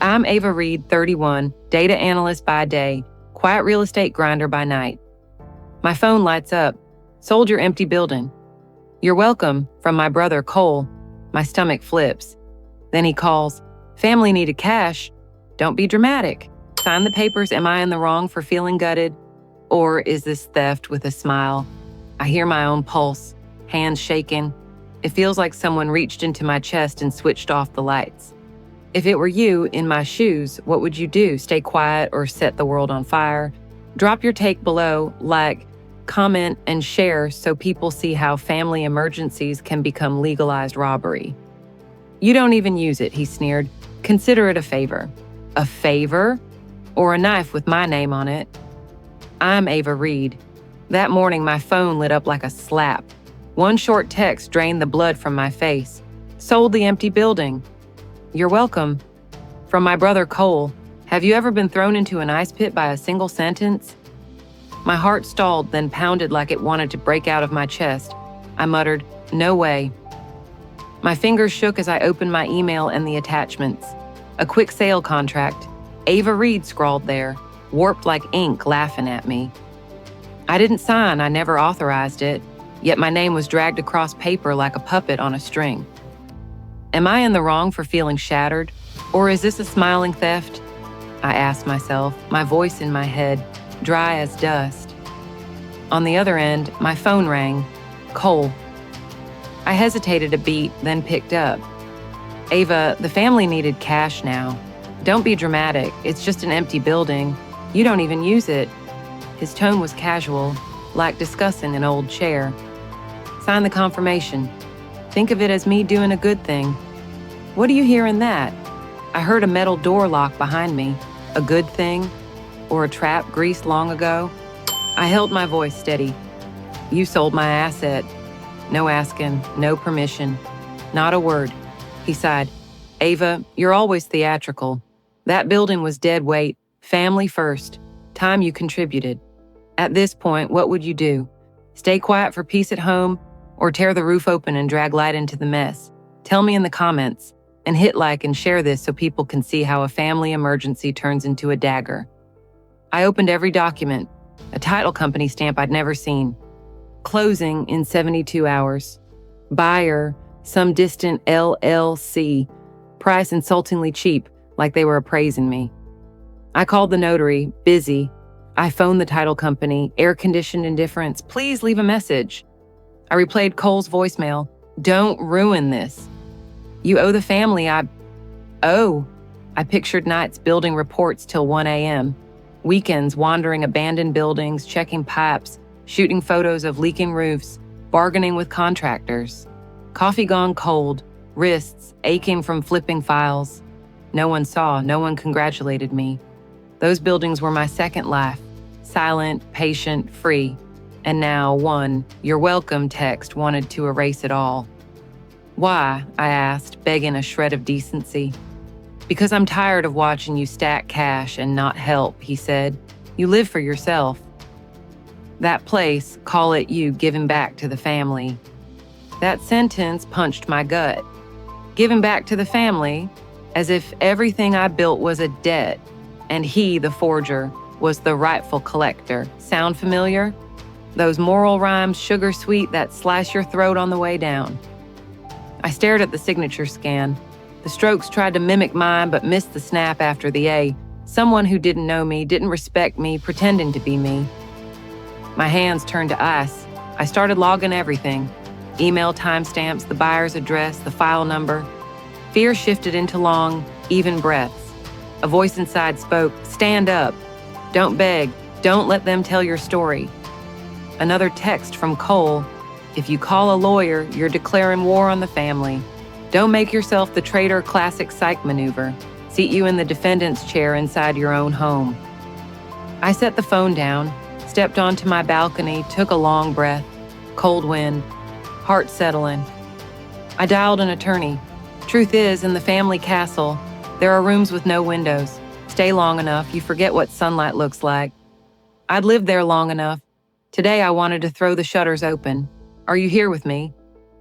I'm Ava Reed, 31, data analyst by day, quiet real estate grinder by night. My phone lights up. Sold your empty building. You're welcome, from my brother Cole. My stomach flips. Then he calls. Family needed cash. Don't be dramatic. Sign the papers. Am I in the wrong for feeling gutted? Or is this theft with a smile? I hear my own pulse, hands shaking. It feels like someone reached into my chest and switched off the lights. If it were you in my shoes, what would you do? Stay quiet or set the world on fire? Drop your take below, like, comment, and share so people see how family emergencies can become legalized robbery. You don't even use it, he sneered. Consider it a favor. A favor? Or a knife with my name on it? I'm Ava Reed. That morning, my phone lit up like a slap. One short text drained the blood from my face. Sold the empty building. You're welcome. From my brother Cole. Have you ever been thrown into an ice pit by a single sentence? My heart stalled, then pounded like it wanted to break out of my chest. I muttered, no way. My fingers shook as I opened my email and the attachments. A quick sale contract. Ava Reed scrawled there, warped like ink, laughing at me. I didn't sign, I never authorized it, yet my name was dragged across paper like a puppet on a string. Am I in the wrong for feeling shattered? Or is this a smiling theft? I asked myself, my voice in my head, dry as dust. On the other end, my phone rang. Cole. I hesitated a beat, then picked up. Ava, the family needed cash now. Don't be dramatic. It's just an empty building. You don't even use it. His tone was casual, like discussing an old chair. Sign the confirmation. Think of it as me doing a good thing. What do you hear in that? I heard a metal door lock behind me. A good thing? Or a trap greased long ago? I held my voice steady. You sold my asset. No asking, no permission. Not a word. He sighed. Ava, you're always theatrical. That building was dead weight, family first, time you contributed. At this point, what would you do? Stay quiet for peace at home, or tear the roof open and drag light into the mess? Tell me in the comments, and hit like and share this so people can see how a family emergency turns into a dagger. I opened every document, a title company stamp I'd never seen. Closing in 72 hours. Buyer, some distant LLC. Price insultingly cheap, like they were appraising me. I called the notary, busy. I phoned the title company, air-conditioned indifference. Please leave a message. I replayed Cole's voicemail. Don't ruin this. You owe the family. I pictured nights building reports till 1 a.m. Weekends wandering abandoned buildings, checking pipes, shooting photos of leaking roofs, bargaining with contractors. Coffee gone cold, wrists aching from flipping files. No one saw, no one congratulated me. Those buildings were my second life, silent, patient, free. And now one, you're welcome text wanted to erase it all. Why? I asked, begging a shred of decency. Because I'm tired of watching you stack cash and not help, he said. You live for yourself. That place, call it you giving back to the family. That sentence punched my gut. Giving back to the family, as if everything I built was a debt, and he, the forger, was the rightful collector. Sound familiar? Those moral rhymes, sugar sweet, that slice your throat on the way down. I stared at the signature scan. The strokes tried to mimic mine, but missed the snap after the A. Someone who didn't know me, didn't respect me, pretending to be me. My hands turned to ice. I started logging everything. Email timestamps, the buyer's address, the file number. Fear shifted into long, even breaths. A voice inside spoke, stand up. Don't beg. Don't let them tell your story. Another text from Cole. If you call a lawyer, you're declaring war on the family. Don't make yourself the traitor classic psych maneuver. Seat you in the defendant's chair inside your own home. I set the phone down, stepped onto my balcony, took a long breath. Cold wind, heart settling. I dialed an attorney. Truth is, in the family castle, there are rooms with no windows. Stay long enough, you forget what sunlight looks like. I'd lived there long enough. Today I wanted to throw the shutters open. Are you here with me?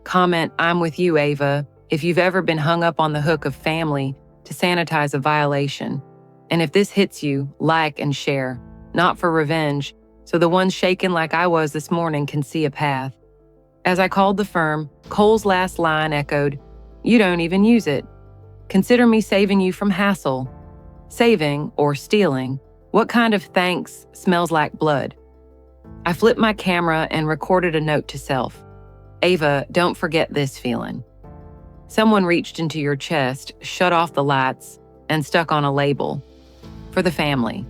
Comment, I'm with you, Ava. If you've ever been hung up on the hook of family, to sanitize a violation. And if this hits you, like and share, not for revenge, so the ones shaken like I was this morning can see a path. As I called the firm, Cole's last line echoed, "You don't even use it. Consider me saving you from hassle." Saving, or stealing, what kind of thanks smells like blood? I flipped my camera and recorded a note to self. "Ava, don't forget this feeling." Someone reached into your chest, shut off the lights, and stuck on a label. For the family.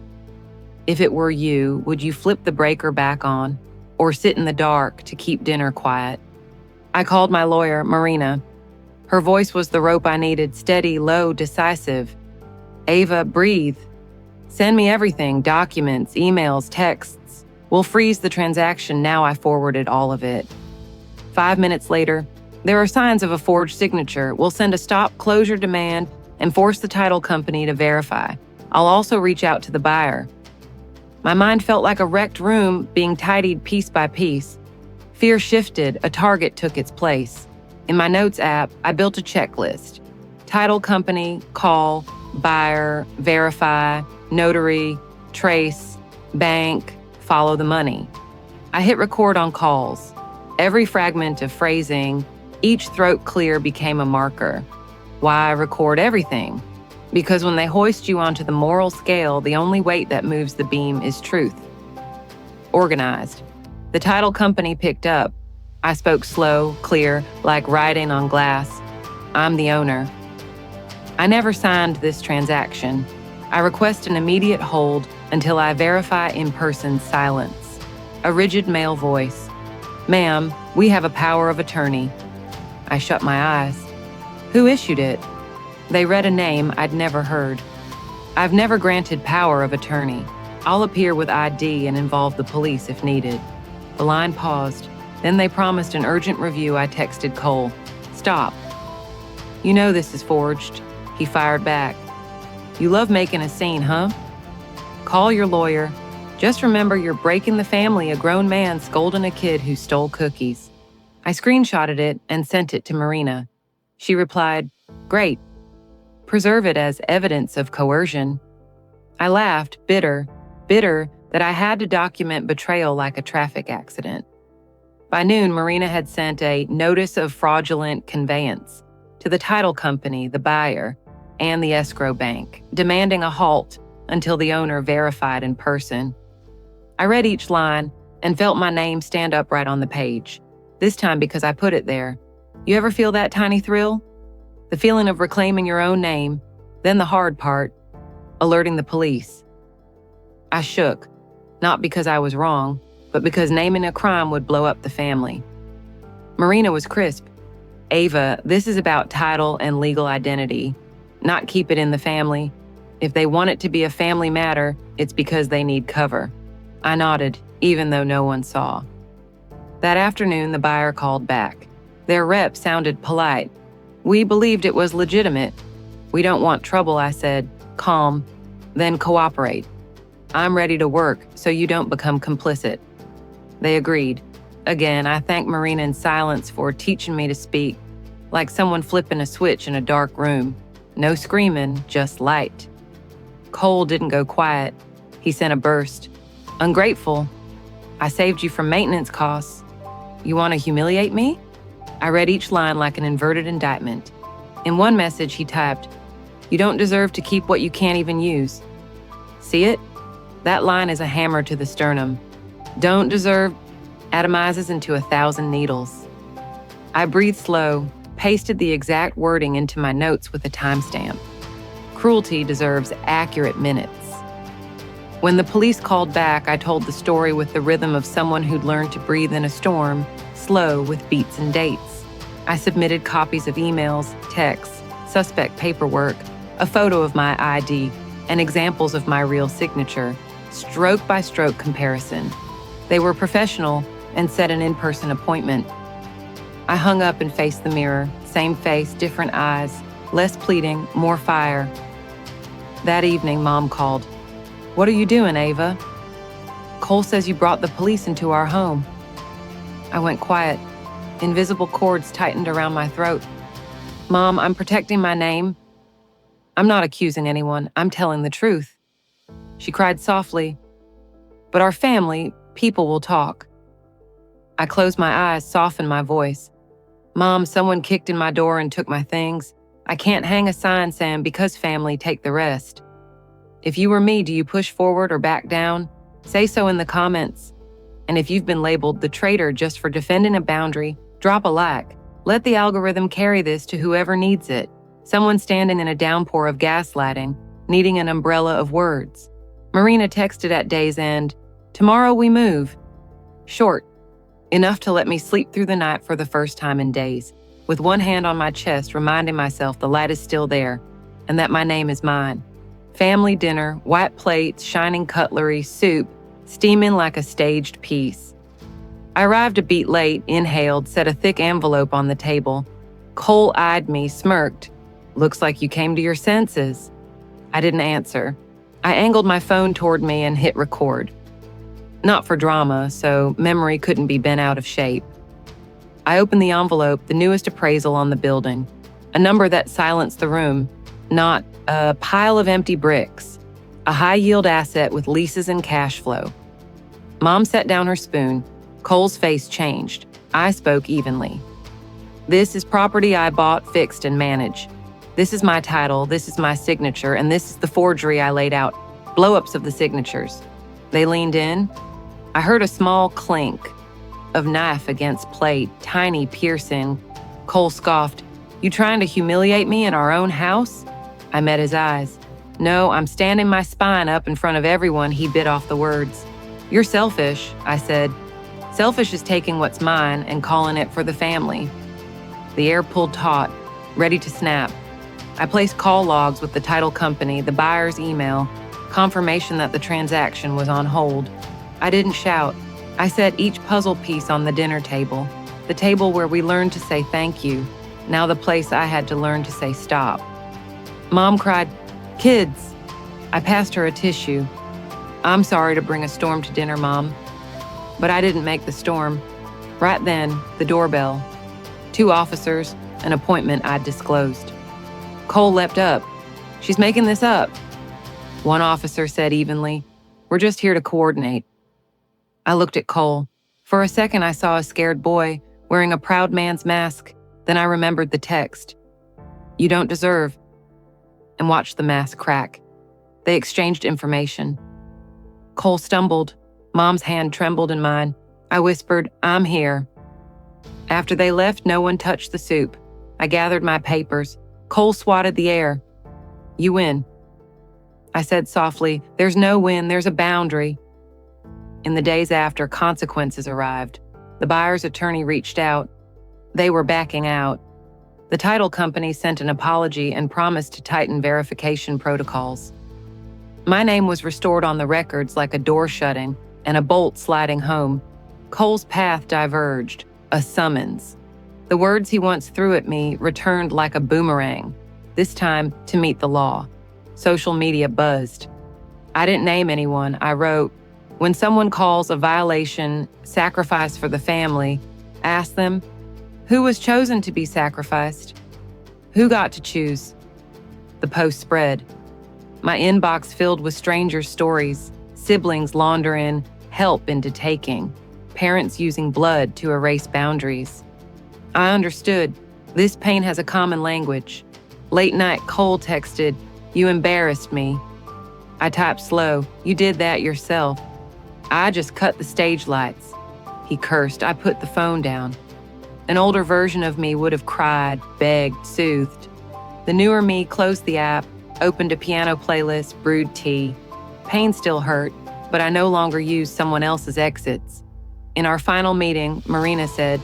If it were you, would you flip the breaker back on, or sit in the dark to keep dinner quiet? I called my lawyer, Marina. Her voice was the rope I needed, steady, low, decisive. "Ava, breathe. Send me everything, documents, emails, texts. We'll freeze the transaction." Now I forwarded all of it. 5 minutes later, "There are signs of a forged signature. We'll send a stop closure demand and force the title company to verify. I'll also reach out to the buyer." My mind felt like a wrecked room being tidied piece by piece. Fear shifted, a target took its place. In my notes app, I built a checklist. Title company, call, buyer, verify, notary, trace, bank, follow the money. I hit record on calls. Every fragment of phrasing, each throat clear became a marker. Why record everything? Because when they hoist you onto the moral scale, the only weight that moves the beam is truth. Organized. The title company picked up. I spoke slow, clear, like writing on glass. "I'm the owner. I never signed this transaction. I request an immediate hold until I verify in-person silence." A rigid male voice. "Ma'am, we have a power of attorney." I shut my eyes. Who issued it? They read a name I'd never heard. "I've never granted power of attorney. I'll appear with ID and involve the police if needed." The line paused. Then they promised an urgent review. I texted Cole. "Stop. You know this is forged." He fired back. "You love making a scene, huh? Call your lawyer. Just remember you're breaking the family, a grown man scolding a kid who stole cookies." I screenshotted it and sent it to Marina. She replied, "Great. Preserve it as evidence of coercion." I laughed, bitter that I had to document betrayal like a traffic accident. By noon, Marina had sent a notice of fraudulent conveyance to the title company, the buyer, and the escrow bank, demanding a halt until the owner verified in person. I read each line and felt my name stand upright on the page, this time because I put it there. You ever feel that tiny thrill? The feeling of reclaiming your own name, then the hard part, alerting the police. I shook, not because I was wrong, but because naming a crime would blow up the family. Marina was crisp. "Ava, this is about title and legal identity, not keep it in the family. If they want it to be a family matter, it's because they need cover." I nodded, even though no one saw. That afternoon, the buyer called back. Their rep sounded polite. "We believed it was legitimate." "We don't want trouble," I said, calm, "then cooperate. I'm ready to work so you don't become complicit." They agreed. Again, I thanked Marina in silence for teaching me to speak, like someone flipping a switch in a dark room. No screaming, just light. Cole didn't go quiet. He sent a burst. "Ungrateful. I saved you from maintenance costs. You want to humiliate me?" I read each line like an inverted indictment. In one message, he typed, "You don't deserve to keep what you can't even use." See it? That line is a hammer to the sternum. "Don't deserve" atomizes into 1,000 needles. I breathed slow, pasted the exact wording into my notes with a timestamp. Cruelty deserves accurate minutes. When the police called back, I told the story with the rhythm of someone who'd learned to breathe in a storm, slow with beats and dates. I submitted copies of emails, texts, suspect paperwork, a photo of my ID, and examples of my real signature, stroke-by-stroke comparison. They were professional and set an in-person appointment. I hung up and faced the mirror, same face, different eyes, less pleading, more fire. That evening, Mom called. "What are you doing, Ava?" "Cole says you brought the police into our home." I went quiet. Invisible cords tightened around my throat. "Mom, I'm protecting my name." I'm not accusing anyone. I'm telling the truth. She cried softly. But our family, people will talk. I closed my eyes, softened my voice. Mom, someone kicked in my door and took my things. I can't hang a sign saying because family, take the rest. If you were me, do you push forward or back down? Say so in the comments. And if you've been labeled the traitor just for defending a boundary, drop a like. Let the algorithm carry this to whoever needs it. Someone standing in a downpour of gaslighting, needing an umbrella of words. Marina texted at day's end, "Tomorrow we move." Short. Enough to let me sleep through the night for the first time in days, with one hand on my chest reminding myself the light is still there, and that my name is mine. Family dinner, white plates, shining cutlery, soup, steaming like a staged piece. I arrived a beat late, inhaled, set a thick envelope on the table. Cole eyed me, smirked. "Looks like you came to your senses." I didn't answer. I angled my phone toward me and hit record. Not for drama, so memory couldn't be bent out of shape. I opened the envelope, the newest appraisal on the building. A number that silenced the room, not a pile of empty bricks. A high-yield asset with leases and cash flow. Mom set down her spoon. Cole's face changed. I spoke evenly. "This is property I bought, fixed, and managed. This is my title, this is my signature, and this is the forgery I laid out. Blow-ups of the signatures." They leaned in. I heard a small clink of knife against plate, tiny, piercing. Cole scoffed, "You trying to humiliate me in our own house?" I met his eyes. "No, I'm standing my spine up in front of everyone." He bit off the words. "You're selfish," I said. "Selfish is taking what's mine and calling it for the family." The air pulled taut, ready to snap. I placed call logs with the title company, the buyer's email, confirmation that the transaction was on hold. I didn't shout. I set each puzzle piece on the dinner table, the table where we learned to say thank you, now the place I had to learn to say stop. Mom cried, "Kids!" I passed her a tissue. "I'm sorry to bring a storm to dinner, Mom." But I didn't make the storm. Right then, the doorbell. 2 officers, an appointment I'd disclosed. Cole leapt up. "She's making this up." One officer said evenly, "We're just here to coordinate." I looked at Cole. For a second, I saw a scared boy wearing a proud man's mask. Then I remembered the text. "You don't deserve," and watched the mask crack. They exchanged information. Cole stumbled. Mom's hand trembled in mine. I whispered, "I'm here." After they left, no one touched the soup. I gathered my papers. Cole swatted the air. "You win." I said softly, "There's no win, there's a boundary." In the days after, consequences arrived. The buyer's attorney reached out. They were backing out. The title company sent an apology and promised to tighten verification protocols. My name was restored on the records like a door shutting and a bolt sliding home. Cole's path diverged, a summons. The words he once threw at me returned like a boomerang, this time to meet the law. Social media buzzed. I didn't name anyone. I wrote, "When someone calls a violation sacrifice for the family, ask them, who was chosen to be sacrificed? Who got to choose?" The post spread. My inbox filled with strangers' stories, siblings laundering help into taking, parents using blood to erase boundaries. I understood. This pain has a common language. Late night, Cole texted, "You embarrassed me." I typed slow, "You did that yourself." "I just cut the stage lights." He cursed. I put the phone down. An older version of me would have cried, begged, soothed. The newer me closed the app, opened a piano playlist, brewed tea. Pain still hurt, but I no longer used someone else's exits. In our final meeting, Marina said,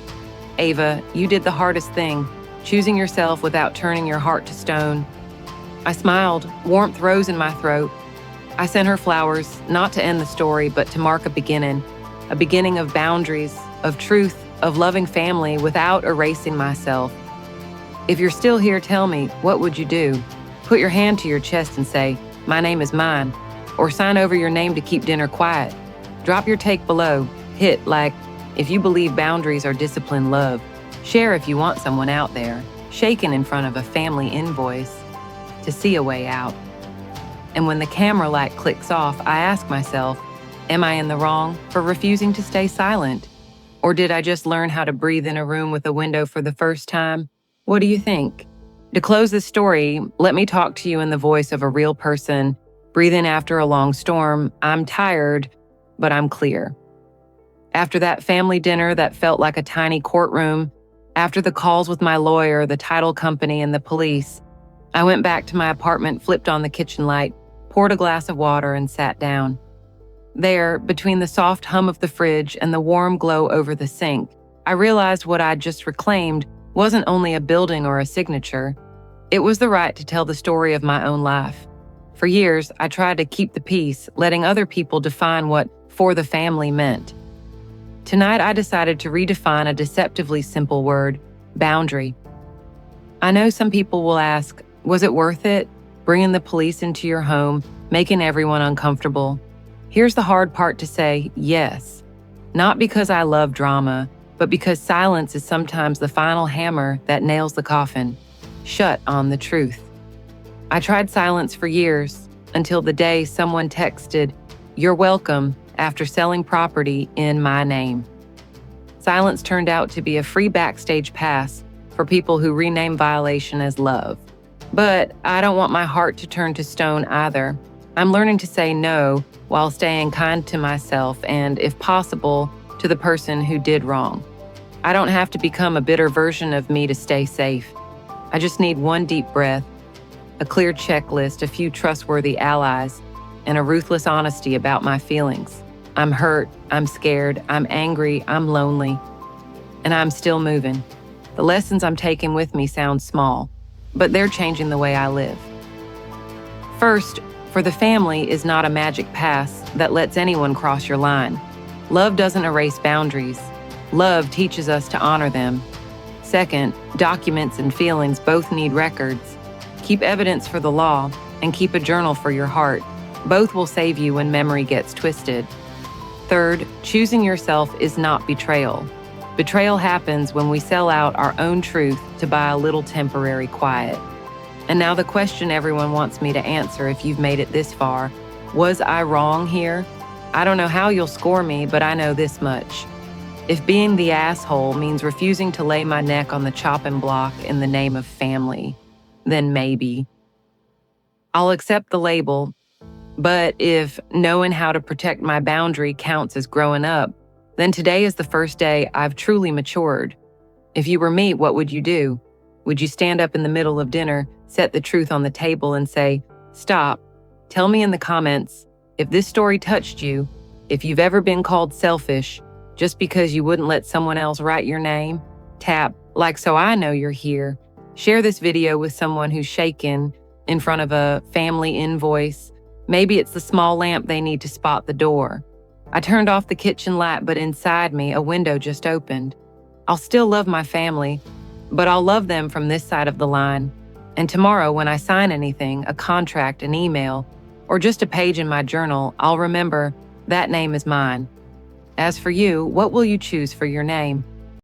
"Ava, you did the hardest thing, choosing yourself without turning your heart to stone." I smiled, warmth rose in my throat. I sent her flowers, not to end the story, but to mark a beginning of boundaries, of truth, of loving family without erasing myself. If you're still here, tell me, what would you do? Put your hand to your chest and say, "My name is mine," or sign over your name to keep dinner quiet. Drop your take below. Hit like, if you believe boundaries are disciplined love. Share if you want someone out there, shaken in front of a family invoice. to see a way out. And when the camera light clicks off, I ask myself, am I in the wrong for refusing to stay silent? Or did I just learn how to breathe in a room with a window for the first time? What do you think? To close this story, let me talk to you in the voice of a real person. Breathe in after a long storm. I'm tired, but I'm clear. After that family dinner that felt like a tiny courtroom, after the calls with my lawyer, the title company, and the police, I went back to my apartment, flipped on the kitchen light, poured a glass of water, and sat down. There, between the soft hum of the fridge and the warm glow over the sink, I realized what I'd just reclaimed wasn't only a building or a signature. It was the right to tell the story of my own life. For years, I tried to keep the peace, letting other people define what "for the family" meant. Tonight, I decided to redefine a deceptively simple word: boundary. I know some people will ask, was it worth it? Bringing the police into your home, making everyone uncomfortable. Here's the hard part to say: yes. Not because I love drama, but because silence is sometimes the final hammer that nails the coffin, shut on the truth. I tried silence for years, until the day someone texted, "You're welcome," after selling property in my name. Silence turned out to be a free backstage pass for people who rename violation as love. But I don't want my heart to turn to stone either. I'm learning to say no while staying kind to myself and, if possible, to the person who did wrong. I don't have to become a bitter version of me to stay safe. I just need one deep breath, a clear checklist, a few trustworthy allies, and a ruthless honesty about my feelings. I'm hurt, I'm scared, I'm angry, I'm lonely, and I'm still moving. The lessons I'm taking with me sound small, but they're changing the way I live. First, for the family is not a magic pass that lets anyone cross your line. Love doesn't erase boundaries. Love teaches us to honor them. Second, documents and feelings both need records. Keep evidence for the law and keep a journal for your heart. Both will save you when memory gets twisted. Third, choosing yourself is not betrayal. Betrayal happens when we sell out our own truth to buy a little temporary quiet. And now the question everyone wants me to answer if you've made it this far: was I wrong here? I don't know how you'll score me, but I know this much. If being the asshole means refusing to lay my neck on the chopping block in the name of family, then maybe. I'll accept the label, but if knowing how to protect my boundary counts as growing up, then today is the first day I've truly matured. If you were me, what would you do? Would you stand up in the middle of dinner, set the truth on the table, and say, "Stop"? Tell me in the comments if this story touched you, if you've ever been called selfish just because you wouldn't let someone else write your name. Tap like so I know you're here. Share this video with someone who's shaken in front of a family invoice. Maybe it's the small lamp they need to spot the door. I turned off the kitchen light, but inside me, a window just opened. I'll still love my family, but I'll love them from this side of the line. And tomorrow, when I sign anything, a contract, an email, or just a page in my journal, I'll remember that name is mine. As for you, what will you choose for your name?